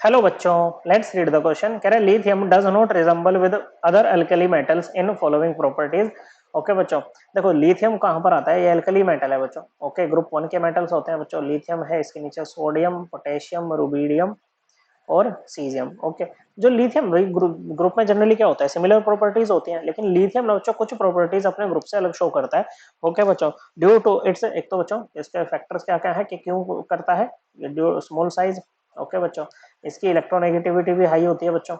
Hello बच्चों, let's read the question. कह रहे lithium does not resemble with other alkali metals in following properties. Okay बच्चों, देखो lithium कहाँ पर आता है, ये अल्कली मेटल है बच्चों। ओके, ग्रुप 1 के मेटल्स होते हैं बच्चों। लिथियम है, इसके नीचे सोडियम, पोटेशियम, रुबीडियम और सीजियम। ओके, जो लिथियम ग्रुप में जनरली क्या होता है, सिमिलर प्रॉपर्टीज होती हैं, लेकिन लिथियम ना बच्चों कुछ प्रॉपर्टीज अपने ग्रुप से अलग शो करता है। ओके बच्चों, ड्यू टू इट्स, एक तो बच्चों इसके फैक्टर्स क्या क्या है कि क्यों करता है, ड्यू स्मॉल साइज। ओके बच्चों, इसकी इलेक्ट्रोनेगेटिविटी भी हाई होती है बच्चों।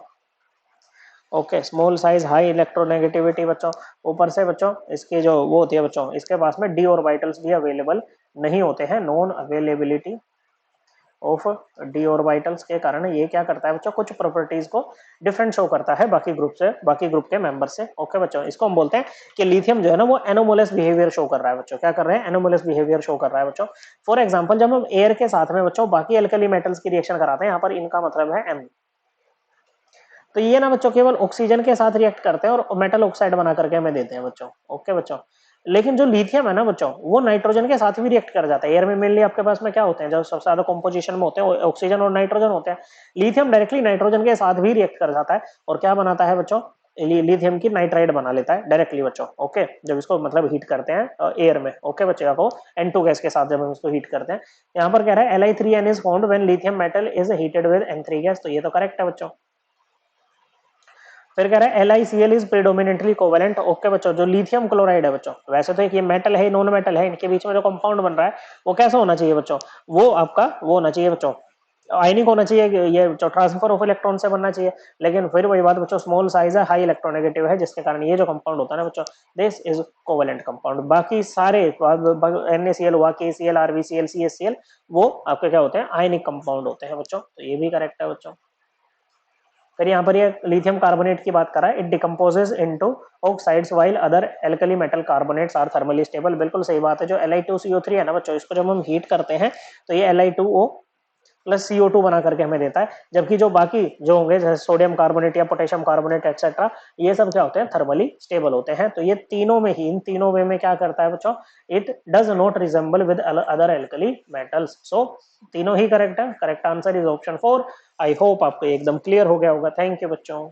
Okay, small size high electronegativity बच्चों। ऊपर से बच्चों इसकी जो वो होती है बच्चों, इसके पास में डी ऑर्बिटल्स भी अवेलेबल नहीं होते हैं। Non availability of D orbitals के कारण ये क्या करता है बच्चों, कुछ प्रॉपर्टीज को डिफरेंट शो करता है बाकी ग्रुप से, बाकी ग्रुप के मेंबर से। ओके बच्चों, इसको हम बोलते हैं कि लिथियम जो है ना वो एनोमोलस बिहेवियर शो कर रहा है बच्चों। क्या कर रहे हैं, एनोमोलस बिहेवियर शो कर रहा है बच्चों। फॉर एग्जांपल, जब हम एयर के साथ में बच्चों बाकी अल्कली मेटल्स की रिएक्शन कराते हैं, यहाँ पर इनका मतलब है एम, तो ये ना बच्चों केवल ऑक्सीजन के साथ रिएक्ट करते हैं और मेटल ऑक्साइड बना करके हमें देते हैं बच्चों। ओके बच्चों, लेकिन जो लिथियम है ना बच्चों, वो नाइट्रोजन के साथ भी रिएक्ट कर जाता है। एयर में मेनली आपके पास में क्या होते हैं, जो सबसे ज्यादा कंपोजिशन में होते हैं ऑक्सीजन और नाइट्रोजन होते हैं। लिथियम डायरेक्टली नाइट्रोजन के साथ भी रिएक्ट कर जाता है और क्या बनाता है बच्चों, लिथियम की नाइट्राइड बना लेता है डायरेक्टली बच्चों। ओके, जब इसको मतलब हीट करते हैं एयर में। ओके बच्चों, को N2 गैस के साथ जब हम इसको हीट करते हैं, यहाँ पर कह रहा है Li3n is found when lithium metal is heated with N3 gas, तो ये तो करेक्ट है बच्चों। फिर कह रहा है LiCl is predominantly covalent. Okay बच्चों, जो लिथियम क्लोराइड है बच्चों, वैसे तो एक ये मेटल है नॉन मेटल है, इनके बीच में जो कंपाउंड बन रहा है वो कैसा होना चाहिए बच्चों, वो आपका वो होना चाहिए बच्चों, आयनिक होना चाहिए, ये जो ट्रांसफर ऑफ इलेक्ट्रॉन से बनना चाहिए। लेकिन फिर वही बात बच्चों, स्मॉल साइज है, हाई इलेक्ट्रोनेगेटिव है, जिसके कारण ये जो कंपाउंड होता है ना बच्चों, दिस इज कोवेलेंट कंपाउंड। बाकी सारे NaCl हुआ, KCl, RbCl, CHCl, वो आपके क्या होते हैं, आयनिक कंपाउंड होते हैं बच्चों। तो ये भी करेक्ट है बच्चों। फिर यहाँ पर ये लिथियम कार्बोनेट की बात कर रहा है, it decomposes into oxides while other alkali metal carbonates are thermally stable. बिल्कुल सही बात है। जो Li2CO3 है ना बच्चों, इसको जब हम हीट करते हैं तो ये Li2O प्लस CO2 बना करके हमें देता है, जबकि जो बाकी जो होंगे जैसे सोडियम कार्बोनेट या पोटेशियम कार्बोनेट एक्सेट्रा, ये सब क्या होते हैं, थर्मली स्टेबल होते हैं। तो ये तीनों में ही, इन तीनों वे में क्या करता है बच्चों, it does not resemble with other alkali metals. So तीनों ही करेक्ट है। Correct answer is option 4। I hope आपको एकदम क्लियर हो गया होगा। थैंक यू बच्चों।